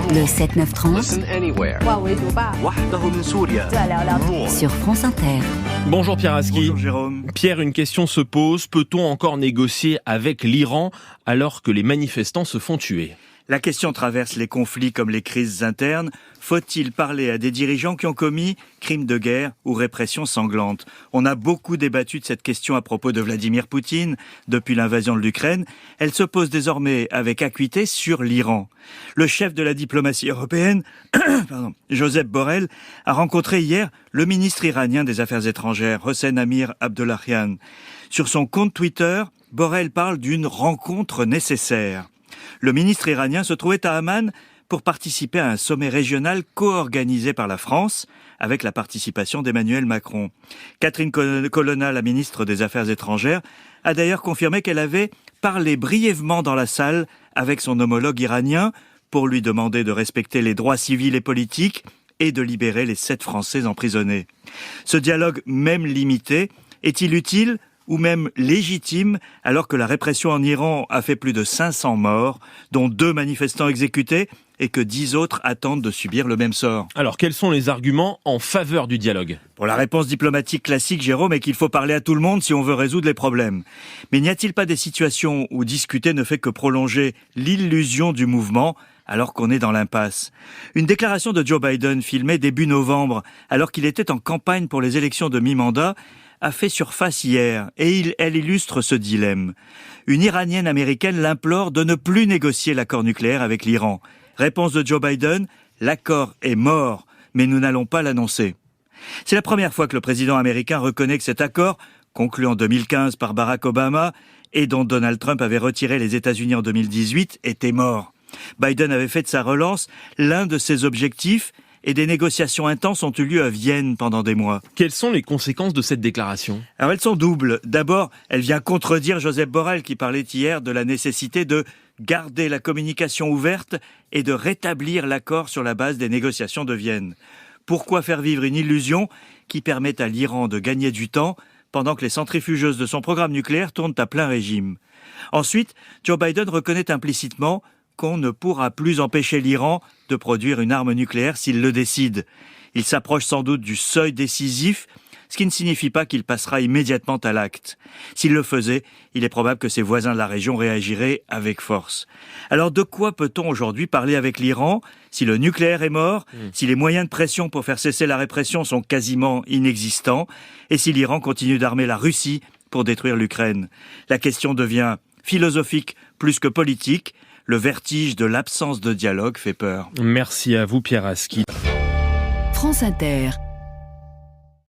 Le 7-9-30 sur France Inter. Bonjour Pierre Aski. Bonjour Jérôme. Pierre, une question se pose. Peut-on encore négocier avec l'Iran alors que les manifestants se font tuer ? La question traverse les conflits comme les crises internes. Faut-il parler à des dirigeants qui ont commis crimes de guerre ou répression sanglante ? On a beaucoup débattu de cette question à propos de Vladimir Poutine depuis l'invasion de l'Ukraine. Elle se pose désormais avec acuité sur l'Iran. Le chef de la diplomatie européenne, Josep Borrell, a rencontré hier le ministre iranien des Affaires étrangères, Hossein Amir Abdollahian. Sur son compte Twitter, Borrell parle d'une rencontre nécessaire. Le ministre iranien se trouvait à Amman pour participer à un sommet régional co-organisé par la France avec la participation d'Emmanuel Macron. Catherine Colonna, la ministre des Affaires étrangères, a d'ailleurs confirmé qu'elle avait parlé brièvement dans la salle avec son homologue iranien pour lui demander de respecter les droits civils et politiques et de libérer les 7 Français emprisonnés. Ce dialogue, même limité, est-il utile ou même légitime, alors que la répression en Iran a fait plus de 500 morts, dont 2 manifestants exécutés, et que 10 autres attendent de subir le même sort. Alors, quels sont les arguments en faveur du dialogue ? Pour la réponse diplomatique classique, Jérôme, est qu'il faut parler à tout le monde si on veut résoudre les problèmes. Mais n'y a-t-il pas des situations où discuter ne fait que prolonger l'illusion du mouvement, alors qu'on est dans l'impasse ? Une déclaration de Joe Biden filmée début novembre, alors qu'il était en campagne pour les élections de mi-mandat, a fait surface hier et elle illustre ce dilemme. Une Iranienne américaine l'implore de ne plus négocier l'accord nucléaire avec l'Iran. Réponse de Joe Biden, l'accord est mort, mais nous n'allons pas l'annoncer. C'est la première fois que le président américain reconnaît que cet accord, conclu en 2015 par Barack Obama et dont Donald Trump avait retiré les États-Unis en 2018, était mort. Biden avait fait de sa relance l'un de ses objectifs et des négociations intenses ont eu lieu à Vienne pendant des mois. Quelles sont les conséquences de cette déclaration ? Alors elles sont doubles. D'abord, elle vient contredire Josep Borrell qui parlait hier de la nécessité de garder la communication ouverte et de rétablir l'accord sur la base des négociations de Vienne. Pourquoi faire vivre une illusion qui permette à l'Iran de gagner du temps pendant que les centrifugeuses de son programme nucléaire tournent à plein régime ? Ensuite, Joe Biden reconnaît implicitement qu'on ne pourra plus empêcher l'Iran de produire une arme nucléaire s'il le décide. Il s'approche sans doute du seuil décisif, ce qui ne signifie pas qu'il passera immédiatement à l'acte. S'il le faisait, il est probable que ses voisins de la région réagiraient avec force. Alors de quoi peut-on aujourd'hui parler avec l'Iran si le nucléaire est mort, si les moyens de pression pour faire cesser la répression sont quasiment inexistants, et si l'Iran continue d'armer la Russie pour détruire l'Ukraine ? La question devient philosophique plus que politique. Le vertige de l'absence de dialogue fait peur. Merci à vous Pierre Aski. France Inter.